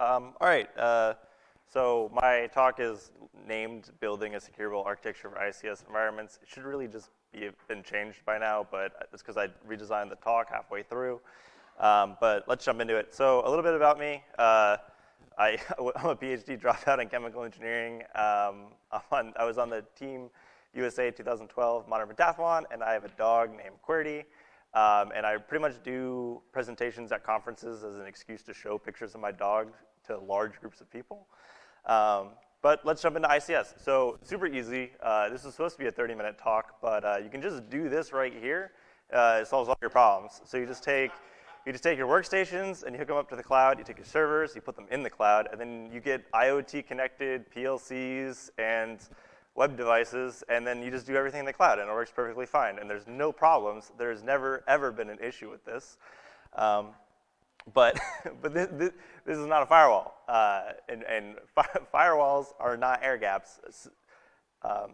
All right, so my talk is named Building a Securable Architecture for ICS Environments. It should really just been changed by now, but it's because I redesigned the talk halfway through. But let's jump into it. So a little bit about me. I'm a PhD dropout in chemical engineering. I was on the Team USA 2012 Modern Pentathlon, and I have a dog named QWERTY. And I pretty much do presentations at conferences as an excuse to show pictures of my dog to large groups of people. But let's jump into ICS. So super easy. This is supposed to be a 30-minute talk, but you can just do this right here. It solves all your problems. So you just take your workstations and you hook them up to the cloud. You take your servers, you put them in the cloud, and then you get IoT connected PLCs and web devices, and then you just do everything in the cloud, and it works perfectly fine. And there's no problems. There's never, ever been an issue with this. But this is not a firewall. And firewalls are not Airgaps.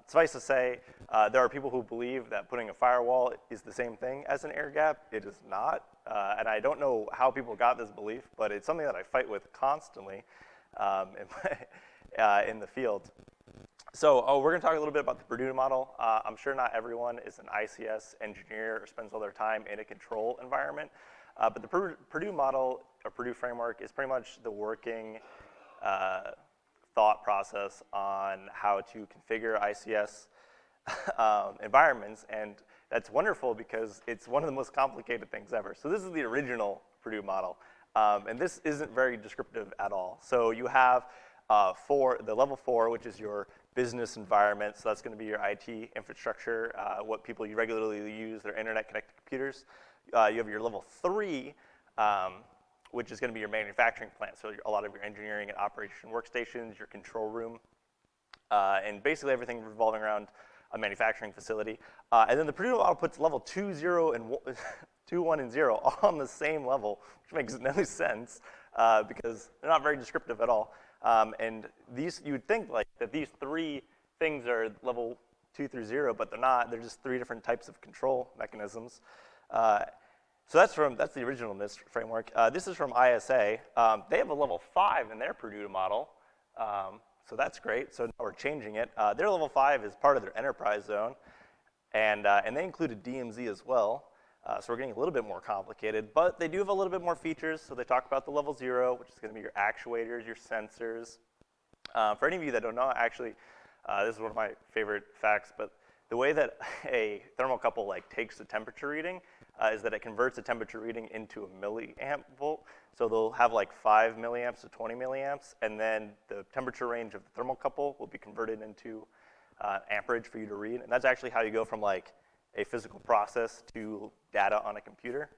Suffice to say, there are people who believe that putting a firewall is the same thing as an air gap. It is not. And I don't know how people got this belief, but it's something that I fight with constantly in the field. So we're going to talk a little bit about the Purdue Model. I'm sure not everyone is an ICS engineer or spends all their time in a control environment. But the Purdue Model, or Purdue Framework, is pretty much the working thought process on how to configure ICS environments. And that's wonderful because it's one of the most complicated things ever. So this is the original Purdue Model. And this isn't very descriptive at all. So you have the level 4, which is your business environment. So that's going to be your IT infrastructure, what people you regularly use, their internet-connected computers. You have your level 3, which is going to be your manufacturing plant. So a lot of your engineering and operation workstations, your control room, and basically everything revolving around a manufacturing facility. And then the Purdue Model puts level 2, 0, and 2, 1, and 0 all on the same level, which makes no sense because they're not very descriptive at all. And you would think that these 3 things are level 2 through 0, but they're not. They're just 3 different types of control mechanisms. So that's the original NIST framework. This is from ISA. They have a level 5 in their Purdue Model, so that's great. So now we're changing it. Their level 5 is part of their enterprise zone, and they included DMZ as well. So we're getting a little bit more complicated, but they do have a little bit more features. So they talk about the level 0, which is going to be your actuators, your sensors. For any of you that don't know, actually, this is one of my favorite facts, but the way that a thermocouple takes the temperature reading is that it converts a temperature reading into a milliamp volt. So they'll have 5 milliamps to 20 milliamps, and then the temperature range of the thermocouple will be converted into amperage for you to read. And that's actually how you go from a physical process to data on a computer.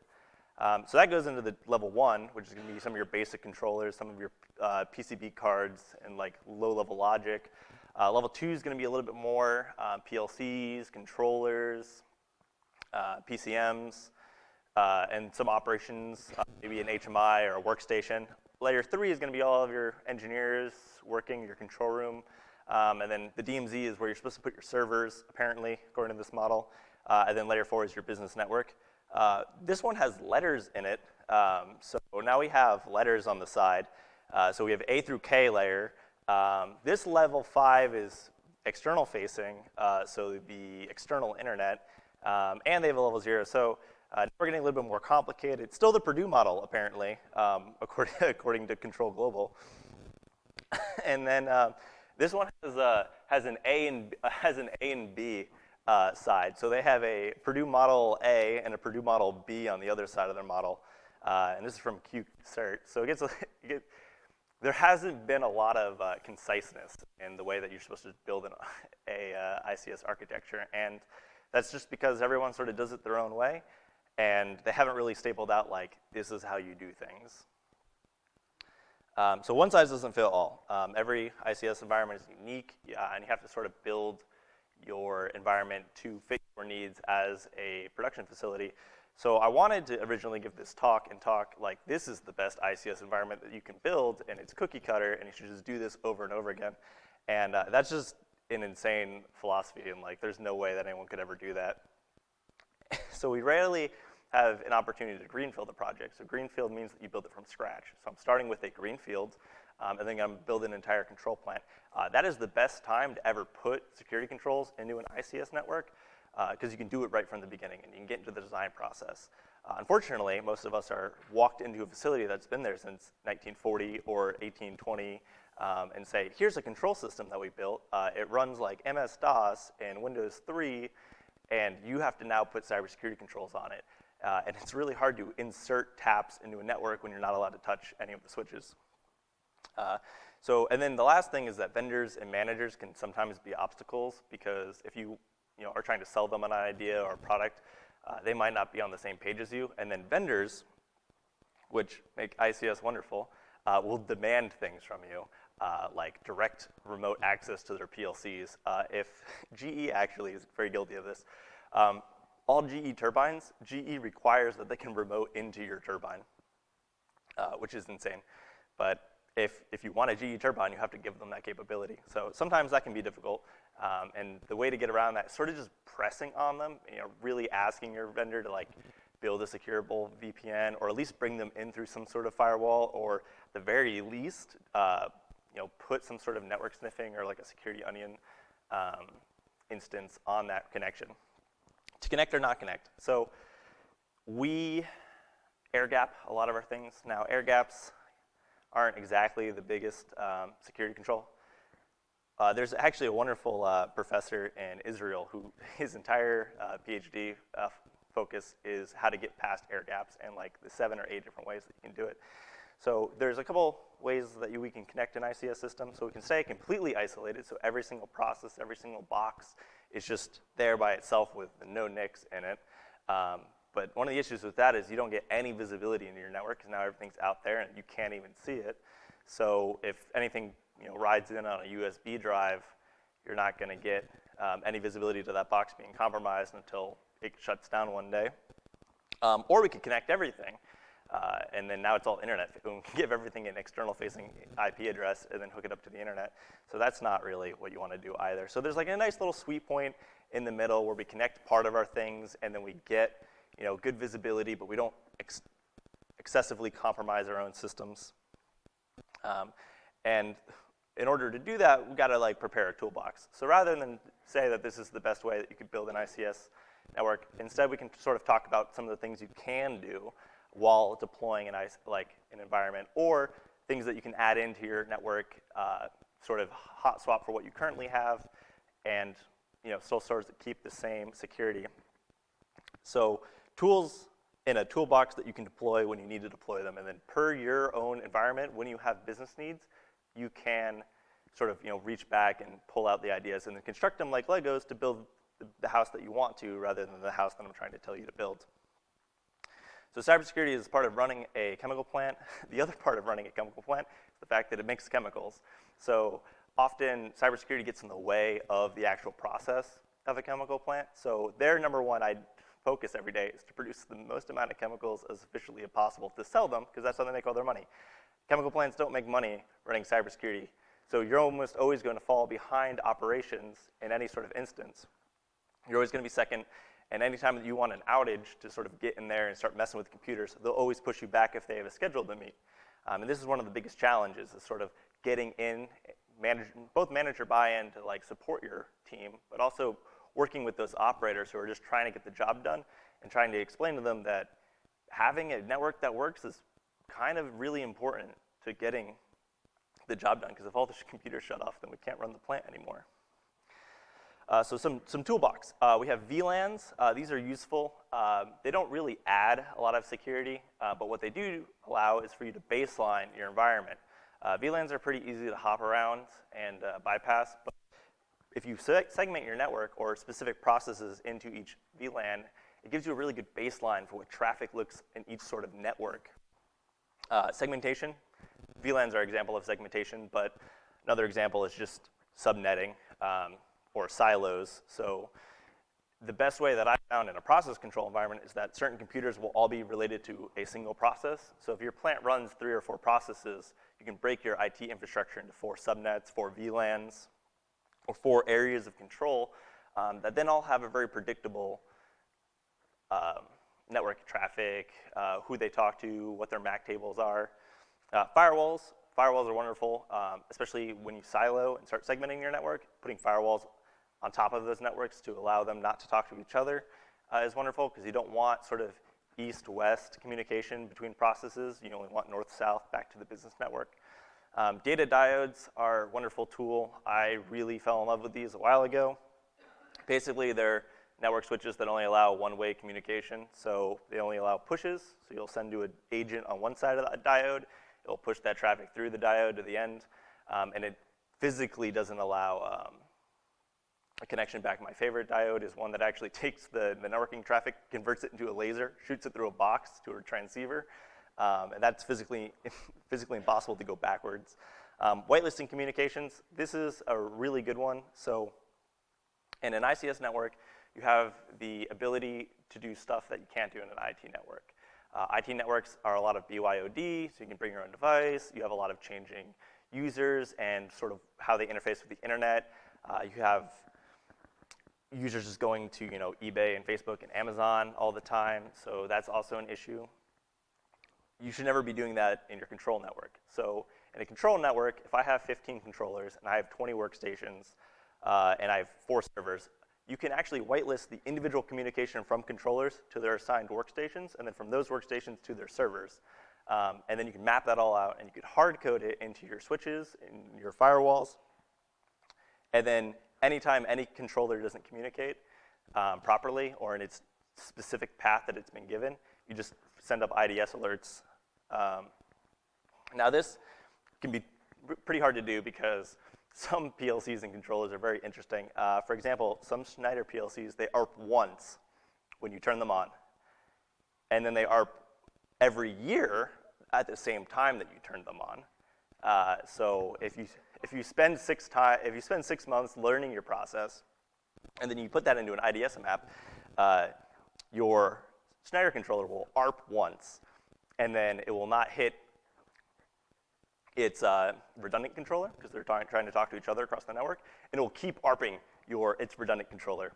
So that goes into the level 1, which is going to be some of your basic controllers, some of your PCB cards, and low-level logic. Level 2 is going to be a little bit more PLCs, controllers, PCMs, and some operations, maybe an HMI or a workstation. Layer 3 is going to be all of your engineers working your control room. And then the DMZ is where you're supposed to put your servers, apparently, according to this model. And then layer 4 is your business network. This one has letters in it. So now we have letters on the side. So we have A through K layer. This level 5 is external facing, so the external internet. And they have a level 0. So we're getting a little bit more complicated. It's still the Purdue Model, apparently, according to Control Global. And then this one has an A and B side. So they have a Purdue Model A and a Purdue Model B on the other side of their model. And this is from QCert. So there hasn't been a lot of conciseness in the way that you're supposed to build a ICS architecture. And that's just because everyone sort of does it their own way. And they haven't really stapled out this is how you do things. So one size doesn't fit all. Every ICS environment is unique, and you have to sort of build your environment to fit your needs as a production facility. So I wanted to originally give this talk this is the best ICS environment that you can build, and it's cookie cutter, and you should just do this over and over again. And that's just an insane philosophy, and there's no way that anyone could ever do that. So we rarely have an opportunity to greenfield the project. So greenfield means that you build it from scratch. So I'm starting with a greenfield, and then I'm building an entire control plant. That is the best time to ever put security controls into an ICS network, because you can do it right from the beginning, and you can get into the design process. Unfortunately, most of us are walked into a facility that's been there since 1940 or 1820, and say, here's a control system that we built. It runs like MS-DOS and Windows 3, and you have to now put cybersecurity controls on it. And it's really hard to insert taps into a network when you're not allowed to touch any of the switches. And then the last thing is that vendors and managers can sometimes be obstacles, because if you are trying to sell them an idea or a product, they might not be on the same page as you. And then vendors, which make ICS wonderful, will demand things from you, like direct remote access to their PLCs. If GE actually is very guilty of this, all GE turbines, GE requires that they can remote into your turbine, which is insane. But if you want a GE turbine, you have to give them that capability. So sometimes that can be difficult. And the way to get around that is sort of just pressing on them, really asking your vendor to build a securable VPN, or at least bring them in through some sort of firewall, or at the very least, put some sort of network sniffing or like a security onion instance on that connection to connect or not connect. So we air-gap a lot of our things. Now, air-gaps aren't exactly the biggest security control. There's actually a wonderful professor in Israel who his entire PhD focus is how to get past air gaps, and the 7 or 8 different ways that you can do it. So there's a couple ways that we can connect an ICS system. So we can stay completely isolated, so every single process, every single box is just there by itself with no NICs in it. But one of the issues with that is you don't get any visibility into your network, because now everything's out there and you can't even see it. So if anything rides in on a USB drive, you're not going to get any visibility to that box being compromised until it shuts down one day. Or we could connect everything, and then now it's all internet. We can give everything an external-facing IP address and then hook it up to the internet. So that's not really what you want to do either. So there's a nice little sweet point in the middle where we connect part of our things, and then we get good visibility, but we don't excessively compromise our own systems. And in order to do that, we've got to prepare a toolbox. So rather than say that this is the best way that you could build an ICS network, instead we can sort of talk about some of the things you can do while deploying an environment, or things that you can add into your network, sort of hot swap for what you currently have, and still sort of keep the same security. So tools in a toolbox that you can deploy when you need to deploy them, and then per your own environment, when you have business needs, you can sort of reach back and pull out the ideas and then construct them like Legos to build the house that you want to, rather than the house that I'm trying to tell you to build. So cybersecurity is part of running a chemical plant. The other part of running a chemical plant is the fact that it makes chemicals. So often cybersecurity gets in the way of the actual process of a chemical plant. So their number one focus every day is to produce the most amount of chemicals as efficiently as possible to sell them, because that's how they make all their money. Chemical plants don't make money running cybersecurity, so you're almost always going to fall behind operations in any sort of instance. You're always going to be second, and anytime that you want an outage to sort of get in there and start messing with computers, they'll always push you back if they have a schedule to meet. And this is one of the biggest challenges, is sort of getting in, both manager buy-in to support your team, but also working with those operators who are just trying to get the job done and trying to explain to them that having a network that works is kind of really important to getting the job done, because if all the computers shut off, then we can't run the plant anymore. So some toolbox. We have VLANs. These are useful. They don't really add a lot of security, but what they do allow is for you to baseline your environment. VLANs are pretty easy to hop around and bypass, but if you segment your network or specific processes into each VLAN, it gives you a really good baseline for what traffic looks in each sort of network. Segmentation. VLANs are an example of segmentation, but another example is just subnetting or silos. So the best way that I found in a process control environment is that certain computers will all be related to a single process. So if your plant runs 3 or 4 processes, you can break your IT infrastructure into 4 subnets, 4 VLANs, or 4 areas of control that then all have a very predictable network traffic, who they talk to, what their MAC tables are. Firewalls are wonderful, especially when you silo and start segmenting your network. Putting firewalls on top of those networks to allow them not to talk to each other is wonderful, because you don't want sort of east-west communication between processes. You only want north-south back to the business network. Data diodes are a wonderful tool. I really fell in love with these a while ago. Basically, they're network switches that only allow one-way communication. So they only allow pushes. So you'll send to an agent on one side of the diode. It'll push that traffic through the diode to the end. And it physically doesn't allow a connection back. My favorite diode is one that actually takes the networking traffic, converts it into a laser, shoots it through a box to a transceiver. And that's physically impossible to go backwards. Whitelisting communications, this is a really good one. So in an ICS network, you have the ability to do stuff that you can't do in an IT network. IT networks are a lot of BYOD, so you can bring your own device. You have a lot of changing users and sort of how they interface with the internet. You have users just going to eBay and Facebook and Amazon all the time, so that's also an issue. You should never be doing that in your control network. So in a control network, if I have 15 controllers and I have 20 workstations and I have 4 servers, you can actually whitelist the individual communication from controllers to their assigned workstations, and then from those workstations to their servers. And then you can map that all out, and you could hard code it into your switches, in your firewalls. And then anytime any controller doesn't communicate properly or in its specific path that it's been given, you just send up IDS alerts. Now this can be pretty hard to do because some PLCs and controllers are very interesting. For example, some Schneider PLCs, they ARP once when you turn them on. And then they ARP every year at the same time that you turn them on. So if you spend 6 months learning your process, and then you put that into an IDS map, your Schneider controller will ARP once, and then it will not hit its redundant controller, because they're trying to talk to each other across the network, and it will keep ARPing its redundant controller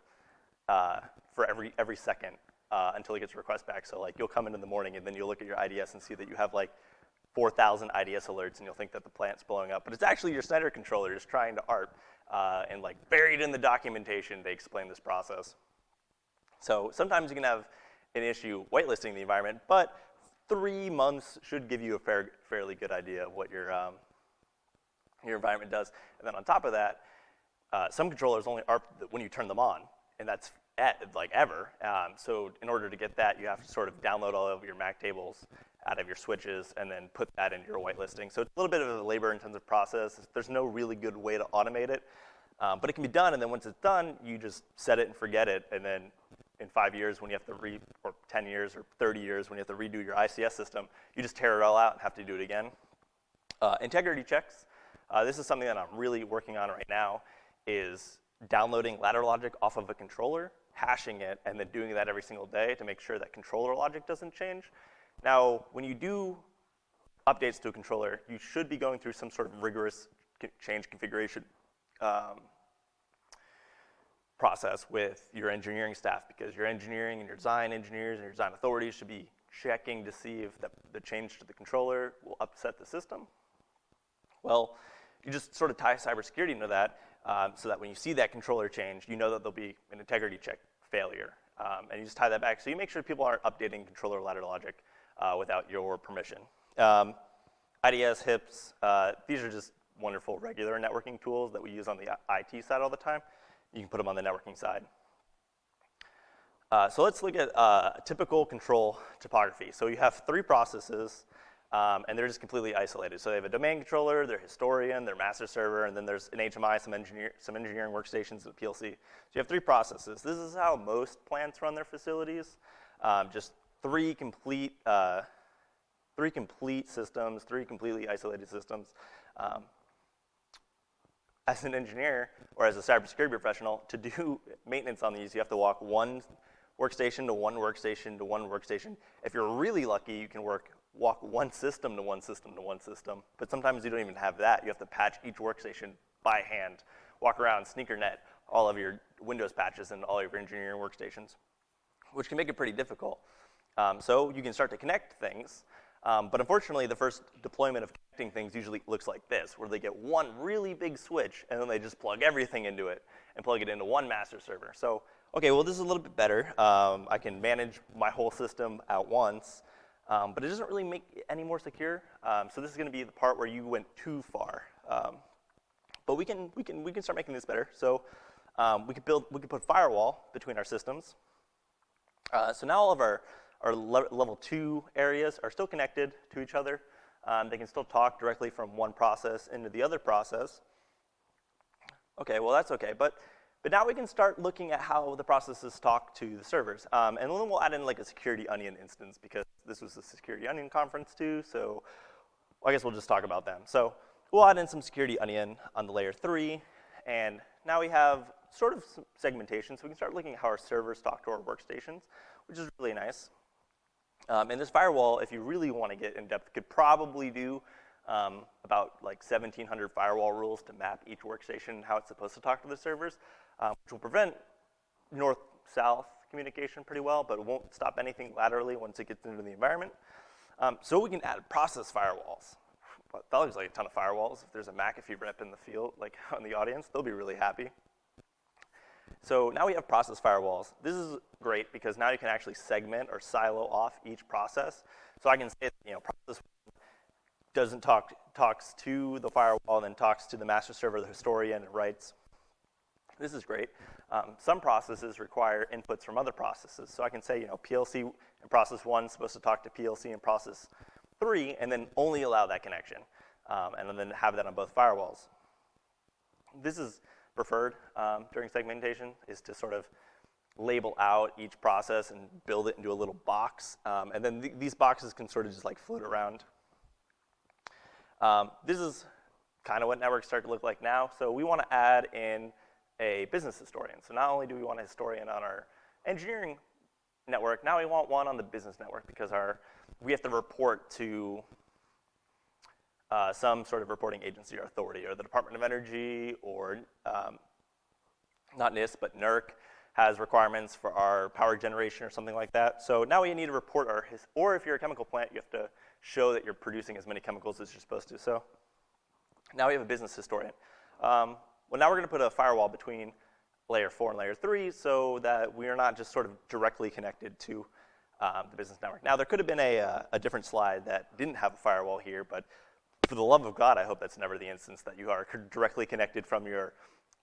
for every second until it gets a request back. So you'll come in the morning, and then you'll look at your IDS and see that you have 4,000 IDS alerts, and you'll think that the plant's blowing up. But it's actually your Schneider controller just trying to ARP, and buried in the documentation, they explain this process. So sometimes you can have an issue whitelisting the environment, but 3 months should give you a fairly good idea of what your environment does. And then on top of that, some controllers only ARP when you turn them on, and that's ever. So in order to get that, you have to sort of download all of your MAC tables out of your switches and then put that into your whitelisting. So it's a little bit of a labor-intensive process. There's no really good way to automate it, but it can be done. And then once it's done, you just set it and forget it. And then in 5 years, when you have to or 10 years or 30 years, when you have to redo your ICS system, you just tear it all out and have to do it again. Integrity checks. This is something that I'm really working on right now, is downloading ladder logic off of a controller, hashing it, and then doing that every single day to make sure that controller logic doesn't change. Now, when you do updates to a controller, you should be going through some sort of rigorous change configuration process with your engineering staff, because your engineering and your design engineers and your design authorities should be checking to see if the change to the controller will upset the system. Well, you just sort of tie cybersecurity into that, so that when you see that controller change, you know that there'll be an integrity check failure. And you just tie that back. So you make sure people aren't updating controller ladder logic without your permission. IDS, HIPs, these are just wonderful regular networking tools that we use on the IT side all the time. You can put them on the networking side. So let's look at a typical control topography. So you have 3 processes, and they're just completely isolated. So they have a domain controller, their historian, their master server, and then there's an HMI, some engineering workstations, and a PLC. So you have 3 processes. This is how most plants run their facilities. Just 3 complete systems, 3 completely isolated systems. As an engineer or as a cybersecurity professional, to do maintenance on these, you have to walk 1 workstation to 1 workstation to 1 workstation. If you're really lucky, you can walk 1 system to 1 system to 1 system. But sometimes you don't even have that. You have to patch each workstation by hand, walk around, sneaker net all of your Windows patches and all of your engineering workstations, which can make it pretty difficult. So you can start to connect things, but unfortunately, the first deployment of connecting things usually looks like this, where they get one really big switch, and then they just plug everything into it and plug it into one master server. So, okay, well, this is a little bit better. I can manage my whole system at once, but it doesn't really make it any more secure. So this is going to be the part where you went too far. But we can start making this better. So we could put firewall between our systems. So now all of our level 2 areas are still connected to each other. They can still talk directly from one process into the other process. Okay, well that's okay, but now we can start looking at how the processes talk to the servers. And then we'll add in like a security onion instance, because this was the security onion conference too, so I guess we'll just talk about them. So we'll add in some security onion on the layer 3, and now we have sort of some segmentation, so we can start looking at how our servers talk to our workstations, which is really nice. And this firewall, if you really want to get in depth, could probably do about like 1,700 firewall rules to map each workstation and how it's supposed to talk to the servers, which will prevent north-south communication pretty well, but it won't stop anything laterally once it gets into the environment. So we can add process firewalls. That looks like a ton of firewalls. If there's a McAfee rep in the field, like on the audience, they'll be really happy. So now we have process firewalls. This is great because now you can actually segment or silo off each process. So I can say, process doesn't talks to the firewall, and then talks to the master server, the historian, and writes. This is great. Some processes require inputs from other processes. So I can say, PLC in process 1 is supposed to talk to PLC in process 3, and then only allow that connection, and then have that on both firewalls. This is preferred during segmentation, is to sort of label out each process and build it into a little box, and then these boxes can sort of just like float around. This is kind of what networks start to look like now. So we want to add in a business historian. So not only do we want a historian on our engineering network, now we want one on the business network, because we have to report to some sort of reporting agency or authority, or the Department of Energy, or not NIST, but NERC has requirements for our power generation or something like that. So now we need to report or if you're a chemical plant, you have to show that you're producing as many chemicals as you're supposed to. So now we have a business historian. Well, now we're going to put a firewall between layer 4 and layer 3 so that we are not just sort of directly connected to the business network. Now, there could have been a different slide that didn't have a firewall here, but for the love of God, I hope that's never the instance, that you are directly connected from your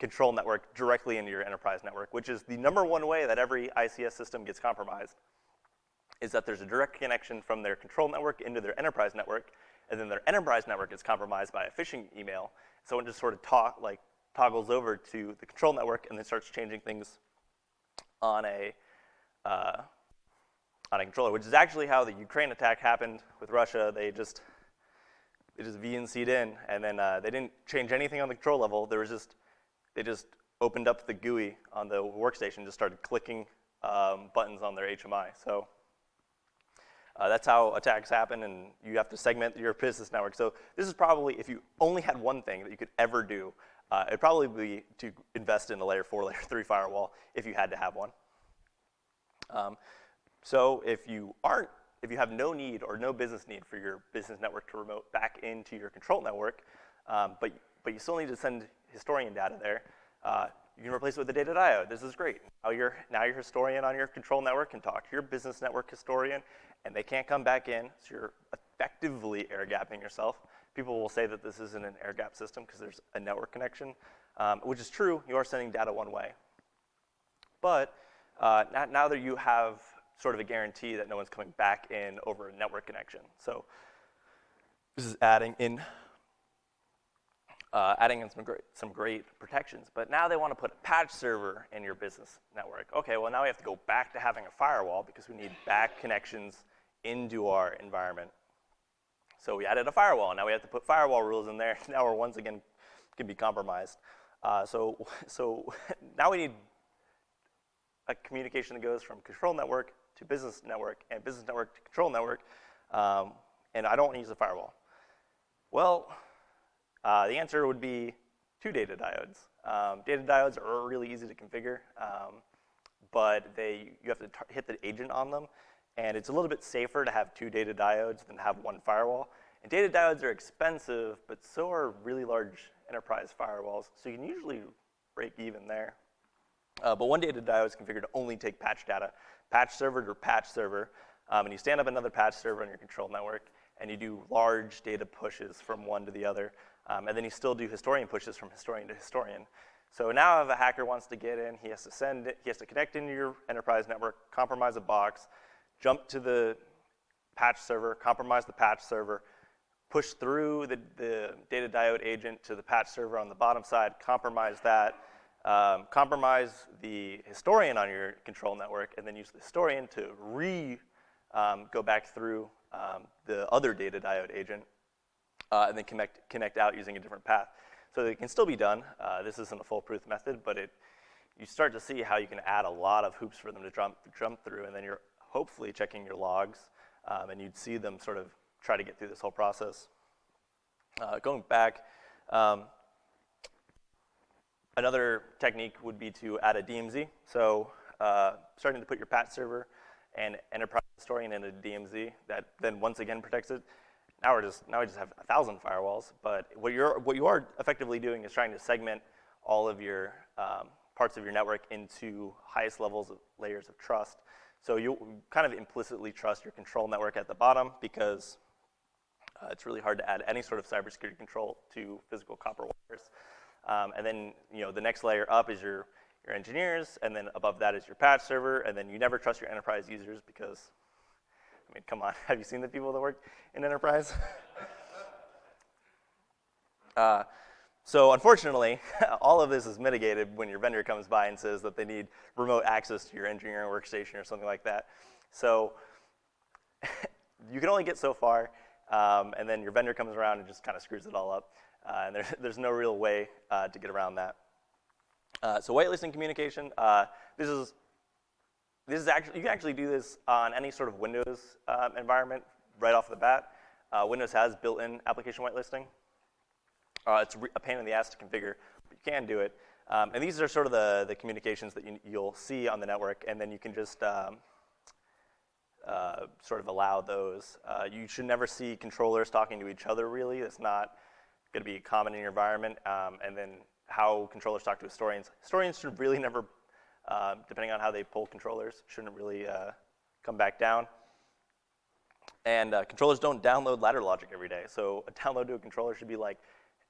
control network directly into your enterprise network, which is the #1 way that every ICS system gets compromised, is that there's a direct connection from their control network into their enterprise network, and then their enterprise network is compromised by a phishing email. So it just sort of toggles over to the control network and then starts changing things on a controller, which is actually how the Ukraine attack happened with Russia. They just VNC'd in, and then they didn't change anything on the control level. They just opened up the GUI on the workstation, just started clicking buttons on their HMI. So that's how attacks happen, and you have to segment your business network. So this is probably, if you only had one thing that you could ever do, it'd probably be to invest in a layer 4, layer 3 firewall if you had to have one. So if you have no need or no business need for your business network to remote back into your control network, but you still need to send historian data there, you can replace it with a data diode. This is great. Now your historian on your control network can talk to your business network historian, and they can't come back in, so you're effectively air-gapping yourself. People will say that this isn't an air-gap system because there's a network connection, which is true. You are sending data one way. But now that you have sort of a guarantee that no one's coming back in over a network connection. So this is adding in some great protections. But now they want to put a patch server in your business network. Okay, well now we have to go back to having a firewall because we need back connections into our environment. So we added a firewall. Now we have to put firewall rules in there. Now we're once again can be compromised. So now we need a communication that goes from control network to business network and business network to control network, and I don't want to use a firewall. Well, the answer would be 2 data diodes. Data diodes are really easy to configure, but you have to hit the agent on them, And it's a little bit safer to have 2 data diodes than to have 1 firewall. And data diodes are expensive, but so are really large enterprise firewalls. So you can usually break even there. But 1 data diode is configured to only take patch data, patch server to patch server. And you stand up another patch server on your control network, and you do large data pushes from one to the other. And then you still do historian pushes from historian to historian. So now if a hacker wants to get in, he has to connect into your enterprise network, compromise a box, jump to the patch server, compromise the patch server, push through the data diode agent to the patch server on the bottom side, compromise that, compromise the historian on your control network, and then use the historian to go back through the other data diode agent, and then connect out using a different path. So it can still be done. This isn't a foolproof method, but you start to see how you can add a lot of hoops for them to jump through, and then you're hopefully checking your logs, and you'd see them sort of try to get through this whole process. Going back, another technique would be to add a DMZ. So starting to put your patch server and enterprise historian in a DMZ that then once again protects it. Now we just have 1,000 firewalls, but what you are effectively doing is trying to segment all of your parts of your network into highest levels of layers of trust. So you kind of implicitly trust your control network at the bottom because it's really hard to add any sort of cybersecurity control to physical copper wires. And then the next layer up is your engineers, and then above that is your patch server, and then you never trust your enterprise users because, I mean, come on, have you seen the people that work in enterprise? So unfortunately, all of this is mitigated when your vendor comes by and says that they need remote access to your engineering workstation or something like that. So you can only get so far, and then your vendor comes around and just kind of screws it all up. And there's no real way to get around that. So whitelisting communication, this is actually, you can actually do this on any sort of Windows environment right off the bat. Windows has built-in application whitelisting. It's a pain in the ass to configure, but you can do it. And these are sort of the communications that you'll see on the network, and then you can just sort of allow those. You should never see controllers talking to each other, really. It's not going to be common in your environment. And then how controllers talk to historians. Historians should really never, depending on how they pull controllers, shouldn't really come back down. And controllers don't download ladder logic every day. So a download to a controller should be like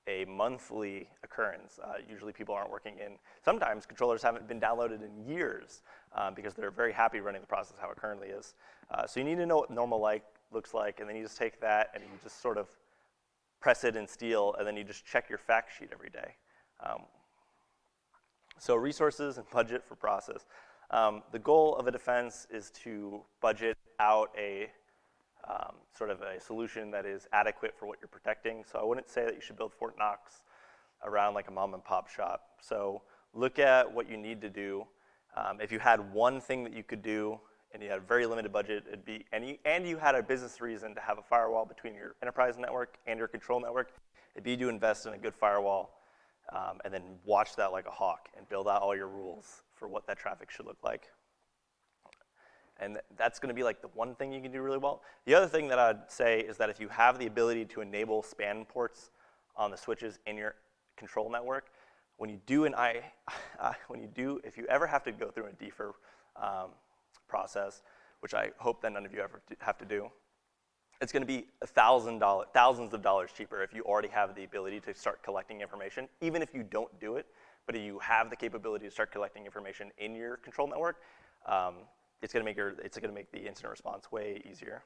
a monthly occurrence. Usually people aren't working in, sometimes controllers haven't been downloaded in years because they're very happy running the process how it currently is. So you need to know what normal looks like, and then you just take that and you just sort of press it in steel, and then you just check your fact sheet every day. So resources and budget for process. The goal of a defense is to budget out a sort of a solution that is adequate for what you're protecting. So I wouldn't say that you should build Fort Knox around like a mom and pop shop. So look at what you need to do. If you had one thing that you could do and you had a very limited budget, and you had a business reason to have a firewall between your enterprise network and your control network, it'd be to invest in a good firewall and then watch that like a hawk and build out all your rules for what that traffic should look like. And that's going to be like the one thing you can do really well. The other thing that I'd say is that if you have the ability to enable span ports on the switches in your control network, when you do if you ever have to go through a defer process, which I hope that none of you ever have to do, it's going to be thousands of dollars cheaper if you already have the ability to start collecting information, even if you don't do it. But if you have the capability to start collecting information in your control network, it's going to make the incident response way easier.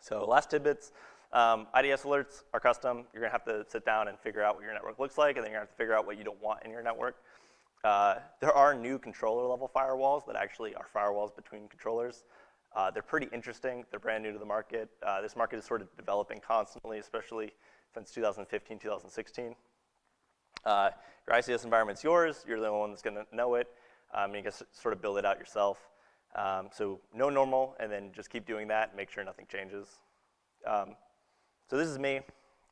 So last tidbits, IDS alerts are custom. You're going to have to sit down and figure out what your network looks like, and then you're going to have to figure out what you don't want in your network. There are new controller level firewalls that actually are firewalls between controllers. They're pretty interesting. They're brand new to the market. This market is sort of developing constantly, especially since 2015, 2016. Your ICS environment's yours. You're the one that's going to know it. You can sort of build it out yourself. So know normal, and then just keep doing that and make sure nothing changes. So this is me.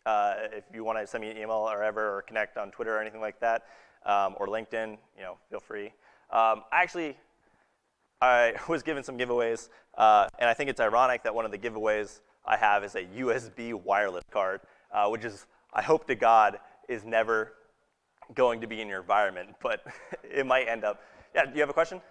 If you want to send me an email or connect on Twitter or anything like that, or LinkedIn, feel free. I was given some giveaways And I think it's ironic that one of the giveaways I have is a USB wireless card, which is, I hope to God, is never going to be in your environment, but it might end up. Yeah, do you have a question?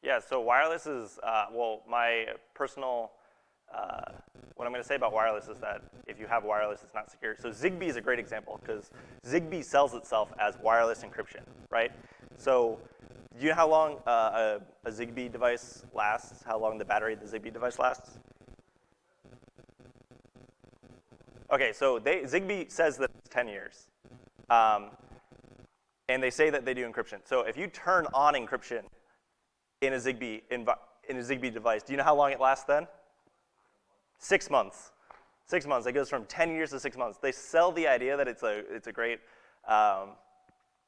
Yeah, so wireless is, well, my personal, what I'm going to say about wireless is that if you have wireless, it's not secure. So Zigbee is a great example because Zigbee sells itself as wireless encryption, right? So do you know how long a Zigbee device lasts, how long the battery of the Zigbee device lasts? Okay, so Zigbee says that it's 10 years. And they say that they do encryption. So if you turn on encryption in a Zigbee device, do you know how long it lasts then? 6 months. 6 months. It goes from 10 years to 6 months. They sell the idea that it's a great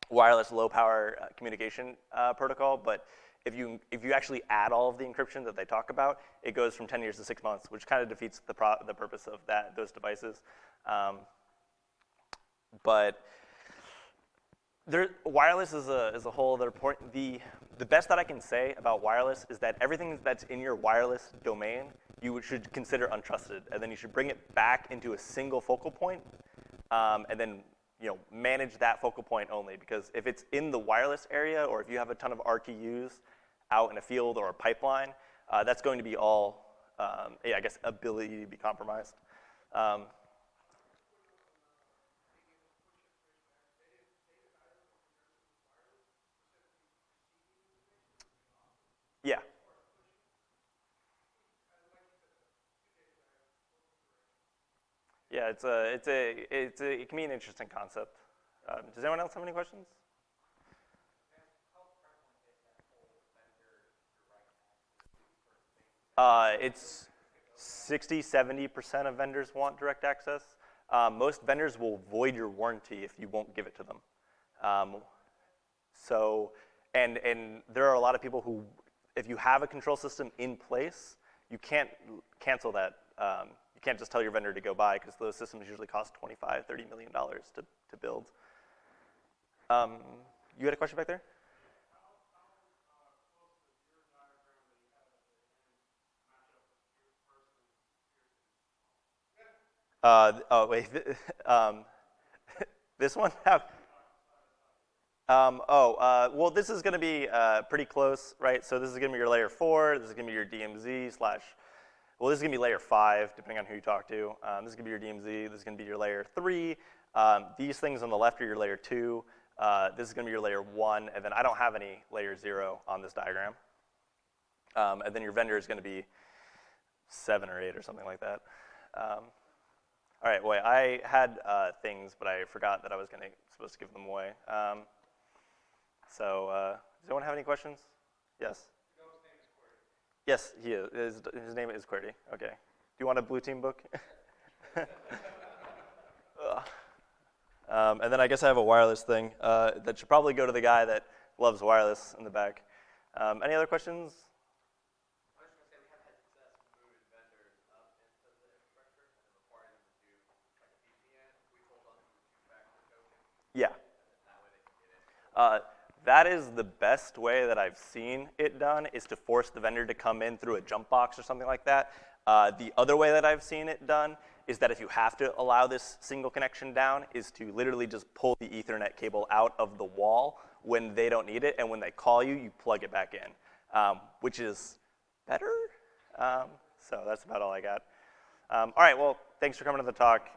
wireless low power communication protocol, but if you actually add all of the encryption that they talk about, it goes from 10 years to 6 months, which kind of defeats the purpose of those devices. But wireless is a whole other point. The best that I can say about wireless is that everything that's in your wireless domain, you should consider untrusted, and then you should bring it back into a single focal point, and then manage that focal point only. Because if it's in the wireless area, or if you have a ton of RTUs out in a field or a pipeline, that's going to be all, I guess, ability to be compromised. Yeah. Yeah, it can be an interesting concept. Does anyone else have any questions? It's 60–70% of vendors want direct access. Most vendors will void your warranty if you won't give it to them. So, and there are a lot of people who, if you have a control system in place, you can't cancel that. You can't just tell your vendor to go buy because those systems usually cost $25–30 million to build. You had a question back there? Oh wait, this one have. Well, this is going to be pretty close, right? So this is going to be your layer 4. This is going to be your DMZ slash. Well, this is going to be layer 5, depending on who you talk to. This is going to be your DMZ. This is going to be your layer 3. These things on the left are your layer 2. This is going to be your layer 1, and then I don't have any layer 0 on this diagram. And then your vendor is going to be 7 or 8 or something like that. All right, wait, I had things, but I forgot that I was supposed to give them away. Does anyone have any questions? Yes? Yes, he is. His name is QWERTY. Okay. Do you want a blue team book? And then I guess I have a wireless thing that should probably go to the guy that loves wireless in the back. Any other questions? I was going to say we have had success moving vendors up into the infrastructure and then requiring them to do like a VPN. We told them to do two-factor token. Yeah. And that way they can get in. That is the best way that I've seen it done, is to force the vendor to come in through a jump box or something like that. The other way that I've seen it done is that if you have to allow this single connection down, is to literally just pull the Ethernet cable out of the wall when they don't need it, and when they call you, you plug it back in, which is better. So that's about all I got. All right, well, thanks for coming to the talk.